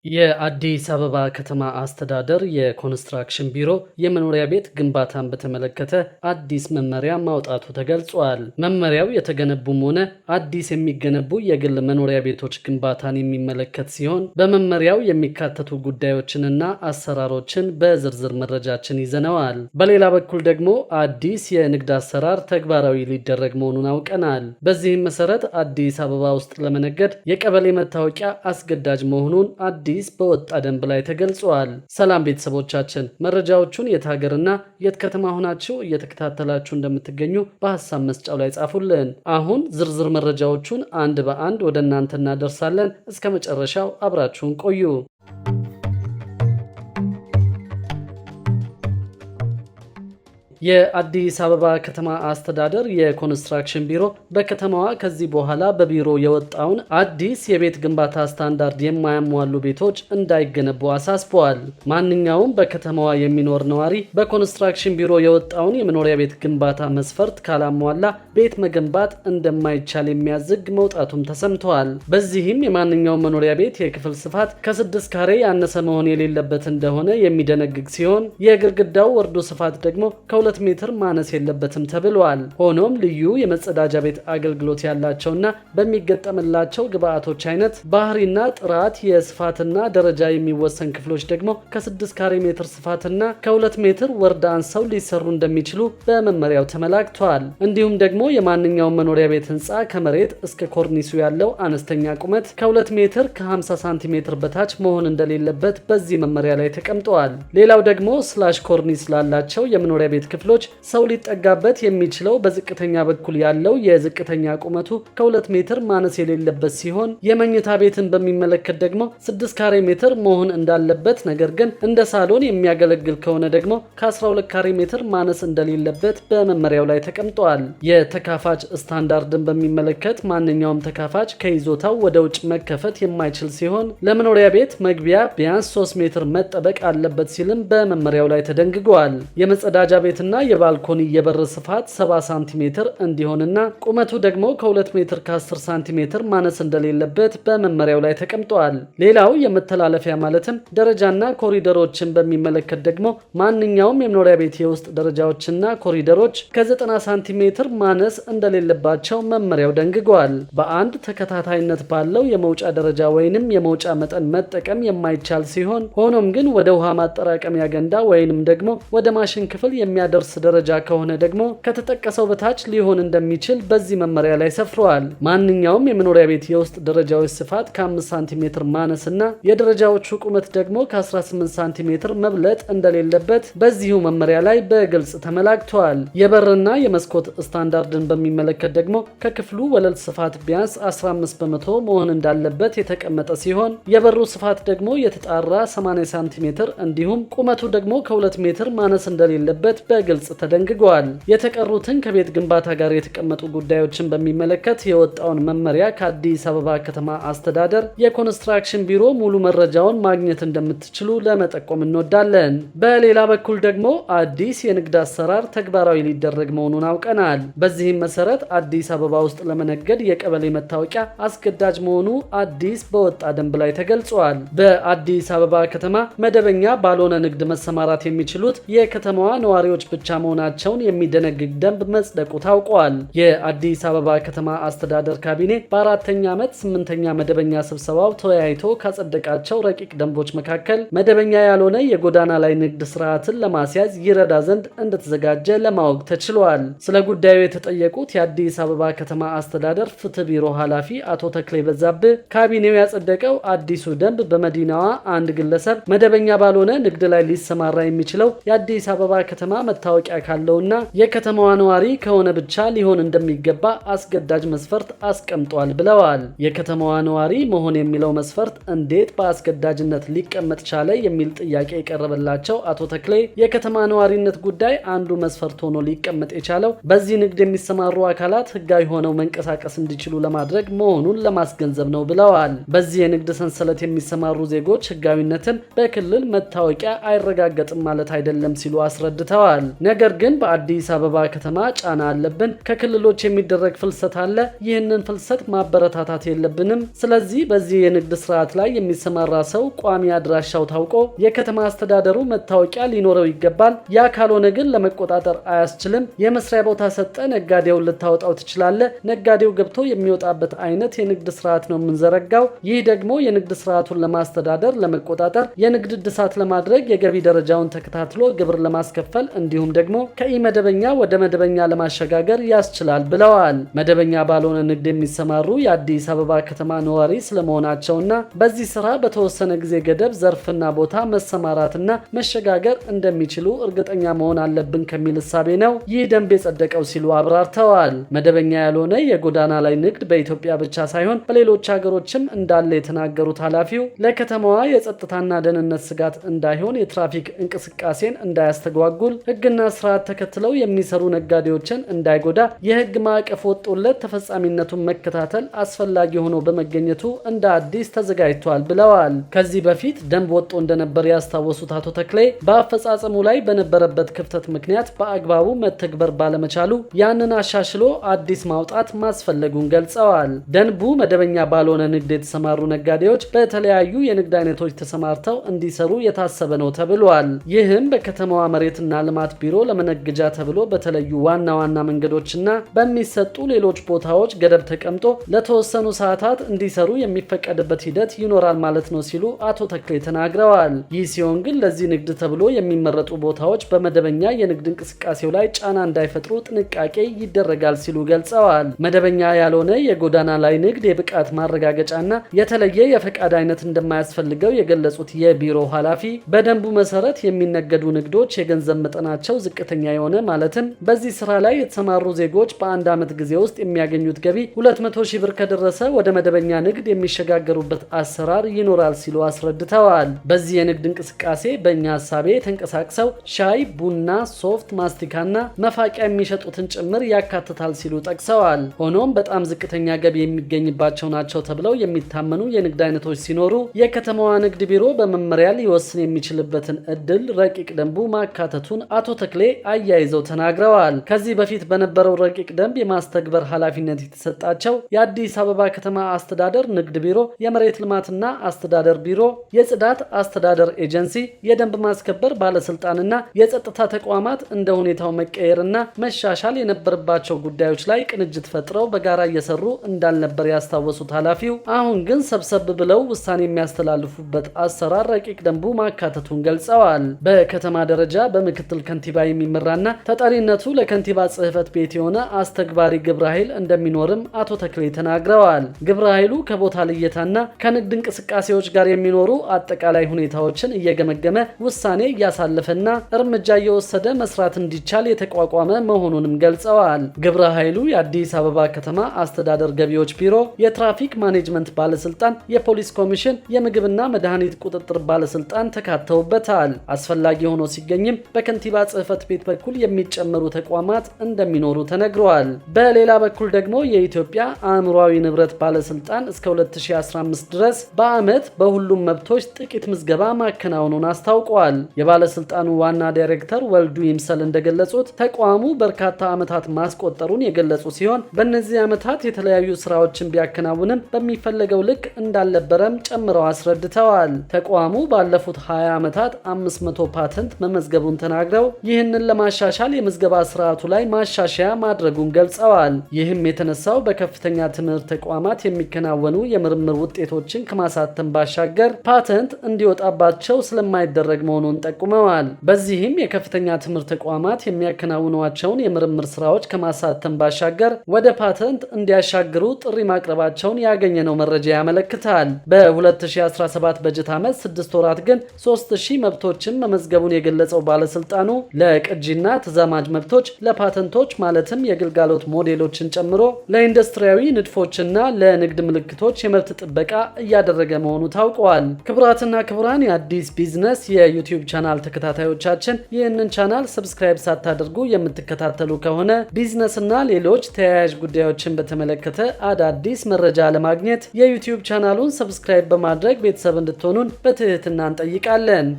የአዲስ አበባ ከተማ አስተዳደር የኮንስትራክሽን ቢሮ የመኖሪያ ቤት ግንባታን በተመለከተ አዲስ መመሪያ ማውጣቱ ተገልጿል። መመሪያው የተገነቡም ሆነ አዲስ የሚገነቡ የግል መኖሪያ ቤቶች ግንባታን የሚመለከት ሲሆን በመመሪያው የሚካተቱ ጉዳዮችንና አሰራሮችን በዝርዝር መረጃችን ይዘነዋል። በሌላ በኩል ደግሞ አዲስ የንግድ አሰራር ተግባራዊ ሊደረግ መሆኑን አውቀናል። በዚህም መሰረት አዲስ አበባ ውስጥ ለመነገድ የቀበሌ መታወቂያ አስገዳጅ መሆኑን አዲስ በወጣ ደንብ ላይ ተገልጿል። ሰላም ቤተሰቦቻችን፣ መረጃዎቹን የት ሀገርና የት ከተማ ሆናችሁ እየተከታተላችሁ እንደምትገኙ በሐሳብ መስጫው ላይ ጻፉልን። አሁን ዝርዝር መረጃዎቹን አንድ በአንድ ወደ እናንተ እናደርሳለን። እስከ መጨረሻው አብራችሁን ቆዩ። የአዲስ አበባ ከተማ አስተዳደር የኮንስትራክሽን ቢሮ በከተማዋ ከዚህ በኋላ በቢሮ የወጣውን አዲስ የቤት ግንባታ ስታንዳርድ የማያሟሉ ቤቶች እንዳይገነቡ አሳስበዋል። ማንኛውም በከተማዋ የሚኖር ነዋሪ በኮንስትራክሽን ቢሮ የወጣውን የመኖሪያ ቤት ግንባታ መስፈርት ካላሟላ ቤት መገንባት እንደማይቻል የሚያዝግ መውጣቱም ተሰምተዋል። በዚህም የማንኛውም መኖሪያ ቤት የክፍል ስፋት ከ6 ካሬ ያነሰ መሆን የሌለበት እንደሆነ የሚደነግግ ሲሆን የግድግዳው ወርዱ ስፋት ደግሞ ከ2 ሜትር ማነስ የለበትም ተብሏል። ሆኖም ልዩ የመጸዳጃ ቤት አገልግሎት ያላቸውና በሚገጠምላቸው ግብአቶች አይነት ባህሪና ጥራት የስፋትና ደረጃ የሚወሰን ክፍሎች ደግሞ ከ6 ካሬ ሜትር ስፋትና ከ2 ሜትር ወርድ አንሰው ሊሰሩ እንደሚችሉ በመመሪያው ተመላክቷል። እንዲሁም ደግሞ የማንኛውም መኖሪያ ቤት ህንፃ ከመሬት እስከ ኮርኒሱ ያለው አነስተኛ ቁመት ከ2 ሜትር ከ50 ሳንቲሜትር በታች መሆን እንደሌለበት በዚህ መመሪያ ላይ ተቀምጠዋል። ሌላው ደግሞ ስላሽ ኮርኒስ ላላቸው የመኖሪያ ቤት ክፍሎች ሰው ሊጠጋበት የሚችለው በዝቅተኛ በኩል ያለው የዝቅተኛ ቁመቱ ከ2 ሜትር ማነስ የሌለበት ሲሆን የመኝታ ቤትን በሚመለከት ደግሞ 6 ካሬ ሜትር መሆን እንዳለበት፣ ነገር ግን እንደ ሳሎን የሚያገለግል ከሆነ ደግሞ ከ12 ካሬ ሜትር ማነስ እንደሌለበት በመመሪያው ላይ ተቀምጧል። የተካፋች ስታንዳርድን በሚመለከት ማንኛውም ተካፋች ከይዞታው ወደ ውጭ መከፈት የማይችል ሲሆን ለመኖሪያ ቤት መግቢያ ቢያንስ 3 ሜትር መጠበቅ አለበት ሲልም በመመሪያው ላይ ተደንግጓል። የመጸዳጃ ቤትና የባልኮኒ የበር ስፋት 70 ሳንቲሜትር እንዲሆንና ቁመቱ ደግሞ ከ2 ሜትር ከ10 ሳንቲሜትር ማነስ እንደሌለበት በመመሪያው ላይ ተቀምጧል። ሌላው የመተላለፊያ ማለትም ደረጃና ኮሪደሮችን በሚመለከት ደግሞ ማንኛውም የመኖሪያ ቤት የውስጥ ደረጃዎችና ኮሪደሮች ከ90 ሳንቲሜትር ማነስ እንደሌለባቸው መመሪያው ደንግጓል። በአንድ ተከታታይነት ባለው የመውጫ ደረጃ ወይንም የመውጫ መጠን መጠቀም የማይቻል ሲሆን ሆኖም ግን ወደ ውሃ ማጠራቀሚያ ገንዳ ወይንም ደግሞ ወደ ማሽን ክፍል የሚያደርስ ደረጃ ከሆነ ደግሞ ከተጠቀሰው በታች ሊሆን እንደሚችል በዚህ መመሪያ ላይ ሰፍሯል። ማንኛውም የመኖሪያ ቤት የውስጥ ደረጃዎች ስፋት ከ5 ሳንቲሜትር ማነስና የደረጃዎቹ ቁመት ደግሞ ከ18 ሳንቲሜትር መብለጥ እንደሌለበት በዚሁ መመሪያ ላይ በግልጽ ተመላክቷል። የበርና የመስኮት ስታንዳርድን በሚመለከት ደግሞ ከክፍሉ ወለል ስፋት ቢያንስ 15 በመቶ መሆን እንዳለበት የተቀመጠ ሲሆን የበሩ ስፋት ደግሞ የተጣራ 80 ሳንቲሜትር እንዲሁም ቁመቱ ደግሞ ከ2 ሜትር ማነስ እንደሌለበት በግልጽ ተደንግጓል። የተቀሩትን ከቤት ግንባታ ጋር የተቀመጡ ጉዳዮችን በሚመለከት የወጣውን መመሪያ ከአዲስ አበባ ከተማ አስተዳደር የኮንስትራክሽን ቢሮ ሙሉ መረጃውን ማግኘት እንደምትችሉ ለመጠቆም እንወዳለን። በሌላ በኩል ደግሞ አዲስ የንግድ አሰራር ተግባራዊ ሊደረግ መሆኑን አውቀናል። በዚህም መሰረት አዲስ አበባ ውስጥ ለመነገድ የቀበሌ መታወቂያ አስገዳጅ መሆኑ አዲስ በወጣ ደንብ ላይ ተገልጿል። በአዲስ አበባ ከተማ መደበኛ ባልሆነ ንግድ መሰማራት የሚችሉት የከተማዋ ነዋሪዎች ብቻ መሆናቸውን የሚደነግግ ደንብ መጽደቁ ታውቋል። የአዲስ አበባ ከተማ አስተዳደር ካቢኔ በ4ኛ ዓመት 8ኛ መደበኛ ስብሰባው ተወያይቶ ካጸደቃቸው ረቂቅ ደንቦች መካከል መደበኛ ያልሆነ የጎዳና ላይ ንግድ ስርዓትን ለማስያዝ ይረዳ ዘንድ እንደተዘጋጀ ለማወቅ ተችሏል። ስለ ጉዳዩ የተጠየቁት የአዲስ አበባ ከተማ አስተዳደር ፍትህ ቢሮ ኃላፊ አቶ ተክሌ በዛብህ ካቢኔው ያጸደቀው አዲሱ ደንብ በመዲናዋ አንድ ግለሰብ መደበኛ ባልሆነ ንግድ ላይ ሊሰማራ የሚችለው የአዲስ አበባ ከተማ መታወቂያ ካለውና የከተማዋ ነዋሪ ከሆነ ብቻ ሊሆን እንደሚገባ አስገዳጅ መስፈርት አስቀምጧል ብለዋል። የከተማዋ ነዋሪ መሆን የሚለው መስፈርት እንዴት በአስገዳጅነት ሊቀመጥ ቻለ የሚል ጥያቄ የቀረበላቸው አቶ ተክሌ የከተማ ነዋሪነት ጉዳይ አንዱ መስፈርት ሆኖ ሊቀመጥ የቻለው በዚህ ንግድ የሚሰማሩ አካላት ህጋዊ ሆነው መንቀሳቀስ እንዲችሉ ለማድረግ መሆኑን ለማስገንዘብ ነው ብለዋል። በዚህ የንግድ ሰንሰለት የሚሰማሩ ዜጎች ህጋዊነትን በክልል መታወቂያ አይረጋገጥም ማለት አይደለም ሲሉ አስረድተዋል። ነገር ግን በአዲስ አበባ ከተማ ጫና አለብን፣ ከክልሎች የሚደረግ ፍልሰት አለ። ይህንን ፍልሰት ማበረታታት የለብንም። ስለዚህ በዚህ የንግድ ስርዓት ላይ የሚሰማራ ሰው ቋሚ አድራሻው ታውቆ የከተማ አስተዳደሩ መታወቂያ ሊኖረው ይገባል። ያ ካልሆነ ግን ለመቆጣጠር አያስችልም። የመስሪያ ቦታ ሰጠ ነጋዴውን ልታወጣው ትችላለህ። ነጋዴው ገብቶ የሚወጣበት አይነት የንግድ ስርዓት ነው የምንዘረጋው። ይህ ደግሞ የንግድ ስርዓቱን ለማስተዳደር፣ ለመቆጣጠር፣ የንግድ እድሳት ለማድረግ፣ የገቢ ደረጃውን ተከታትሎ ግብር ለማስከፈል እንዲሁም ደግሞ ከኢመደበኛ ወደ መደበኛ ለማሸጋገር ያስችላል ብለዋል። መደበኛ ባልሆነ ንግድ የሚሰማሩ የአዲስ አበባ ከተማ ነዋሪ ስለመሆናቸውና በዚህ ስራ በተወሰነ ጊዜ ገደብ ዘርፍና ቦታ መሰማራትና መሸጋገር እንደሚችሉ እርግጠኛ መሆን አለብን ከሚል እሳቤ ነው ይህ ደንብ የጸደቀው ሲሉ አብራርተዋል። መደበኛ ያልሆነ የጎዳና ላይ ንግድ በኢትዮጵያ ብቻ ሳይሆን በሌሎች ሀገሮችም እንዳለ የተናገሩት ኃላፊው ለከተማዋ የጸጥታና ደህንነት ስጋት እንዳይሆን፣ የትራፊክ እንቅስቃሴን እንዳያስተጓጉል፣ ሕግና ስርዓት ተከትለው የሚሰሩ ነጋዴዎችን እንዳይጎዳ የሕግ ማዕቀፍ ወጥቶለት ተፈጻሚነቱን መከታተል አስፈላጊ ሆኖ በመገኘቱ እንደ አዲስ ተዘጋጅቷል ብለዋል። ከዚህ በፊት ደንብ ወጥቶ እንደነበር ያስታወሱት አቶ ተክሌ በአፈጻጸሙ ላይ በነበረበት ክፍተት ምክንያት በአግባቡ መተግበር ባለመቻሉ ያንን አሻሽሎ አዲስ ማውጣት ማስፈለጉን ገልጸዋል። ደንቡ መደበኛ ባልሆነ ንግድ የተሰማሩ ነጋዴዎች በተለያዩ የንግድ አይነቶች ተሰማርተው እንዲሰሩ የታሰበ ነው ተብሏል። ይህም በከተማዋ መሬትና ልማት ቢሮ ለመነገጃ ተብሎ በተለዩ ዋና ዋና መንገዶችና በሚሰጡ ሌሎች ቦታዎች ገደብ ተቀምጦ ለተወሰኑ ሰዓታት እንዲሰሩ የሚፈቀድበት ሂደት ይኖራል ማለት ነው ሲሉ አቶ ተክሌ ተናግረዋል። ይህ ሲሆን ግን ለዚህ ንግድ ተብሎ የሚመረጡ ቦታዎች በመደበኛ የንግድ እንቅስቃሴው ላይ ጫና እንዳይፈጥሩ ጥንቃቄ ይደረጋል ሲሉ ገልጸዋል። መደበኛ ያልሆነ የጎዳና ላይ ንግድ የብቃት ማረጋገጫና የተለየ የፈቃድ አይነት እንደማያስፈልገው የገለጹት የቢሮ ኃላፊ በደንቡ መሰረት የሚነገዱ ንግዶች የገንዘብ መጠናቸው ዝቅተኛ የሆነ ማለትም በዚህ ስራ ላይ የተሰማሩ ዜጎች በአንድ ዓመት ጊዜ ውስጥ የሚያገኙት ገቢ 200 ሺህ ብር ከደረሰ ወደ መደበኛ ንግድ የሚሸጋገሩበት አሰራር ይኖራል ሲሉ አስረድተዋል። በዚህ የንግድ እንቅስቃሴ በእኛ ሀሳቤ ተንቀሳቅሰው ሻይ፣ ቡና፣ ሶፍት፣ ማስቲካና መፋቂያ የሚሸጡትን ጭምር ያካትታል ሲሉ ጠቅሰዋል። ሆኖም በጣም ዝቅተኛ ገቢ የሚገኝባቸው ናቸው ተብለው የሚታመኑ የንግድ አይነቶች ሲኖሩ የከተማዋ ንግድ ቢሮ በመመሪያ ሊወስን የሚችልበትን እድል ረቂቅ ደንቡ ማካተቱን አቶ ተክሌ አያይዘው ተናግረዋል። ከዚህ በፊት በነበረው ረቂቅ ደንብ የማስተግበር ኃላፊነት የተሰጣቸው የአዲስ አበባ ከተማ አስተዳደር ንግድ ቢሮ፣ የመሬት ልማትና አስተዳደር ቢሮ፣ የጽዳት አስተዳደር ኤጀንሲ፣ የደንብ ማስከበር ባለስልጣንና የጸጥታ ተቋማት እንደ ሁኔታው መቀየርና መሻሻል የነበረባቸው ጉዳዮች ላይ ቅንጅት ፈጥረው በጋራ እየሰሩ እንዳልነበር ያስታወሱት ኃላፊው አሁን ግን ሰብሰብ ብለው ውሳኔ የሚያስተላልፉበት አሰራር ረቂቅ ደንቡ ማካተቱን ገልጸዋል። በከተማ ደረጃ በምክትል ከንቲባ የሚመራና ተጠሪነቱ ለከንቲባ ጽሕፈት ቤት የሆነ አስተግባሪ ግብረ ኃይል እንደሚኖርም አቶ ተክሌ ተናግረዋል። ግብረ ኃይሉ ከቦታ ልየታና ከንግድ እንቅስቃሴዎች ጋር የሚኖሩ አጠቃላይ ሁኔታዎችን እየገመገመ ውሳኔ እያሳለፈና እርምጃ እየወሰደ መስራት እንዲቻል የተቋቋመ መሆኑንም ገልጸዋል። ግብረ ኃይሉ የአዲስ አበባ ከተማ አስተዳደር ገቢዎች ቢሮ፣ የትራፊክ ማኔጅመንት ባለስልጣን፣ የፖሊስ ኮሚሽን፣ የምግብና መድኃኒት ቁጥጥር ባለስልጣን ተካተውበታል። አስፈላጊ ሆኖ ሲገኝም በከንቲባ ጽሕፈት ቤት በኩል የሚጨመሩ ተቋማት እንደሚኖሩ ተነግረዋል። በሌላ በኩል ደግሞ የኢትዮጵያ አእምሯዊ ንብረት ባለስልጣን እስከ 2015 ድረስ በዓመት በሁሉም መብቶች ጥቂት ምዝገባ ማከናወኑን አስታውቀዋል። የባለስልጣኑ ዋና ዳይሬክተር ወልዱ ይምሰል እንደገለጹት ተቋሙ በርካታ ዓመታት ማስቆጠሩን የገለጹ ሲሆን በእነዚህ ዓመታት የተለያዩ ስራዎችን ቢያከናውንም በሚፈለገው ልክ እንዳልነበረም ጨምረው አስረድተዋል። ተቋሙ ባለፉት 20 ዓመታት 500 ፓተንት መመዝገቡን ተናግረው ይህንን ለማሻሻል የምዝገባ ስርዓቱ ላይ ማሻሻያ ማድረጉን ገልጸዋል። ይህም የተነሳው በከፍተኛ ትምህርት ተቋማት የሚከናወኑ የምርምር ውጤቶችን ከማሳተም ባሻገር ፓተንት እንዲወጣባቸው ስለማይደረግ መሆኑን ጠቁመዋል። በዚህም የከፍተኛ ትምህርት ተቋማት የሚያከናውኗቸውን የምርምር ስራዎች ከማሳተም ባሻገር ወደ ፓተንት እንዲያሻግሩ ጥሪ ማቅረባቸውን ያገኘነው መረጃ ያመለክታል። በ2017 በጀት ዓመት 6 ወራት ግን 3000 መብቶችን መመዝገቡን የገለጸው ባለስልጣኑ ለቅጂና ተዛማጅ መብቶች፣ ለፓተንቶች ማለትም የግልጋሎት ሞዴሎችን ጨምሮ ለኢንዱስትሪያዊ ንድፎችና ለንግድ ምልክቶች የመብት ጥበቃ እያደረገ መሆኑ ታውቋል። ክቡራትና ክቡራን የአዲስ ቢዝነስ የዩቲዩብ ቻናል ተከታታዮቻችን ይህንን ቻናል ሰብስክራይብ ሳታደርጉ የምትከታተሉ ከሆነ ቢዝነስና ሌሎች ተያያዥ ጉዳዮችን በተመለከተ አዳዲስ መረጃ ለማግኘት የዩቲዩብ ቻናሉን ሰብስክራይብ በማድረግ ቤተሰብ እንድትሆኑን በትህትና እንጠይቃለን።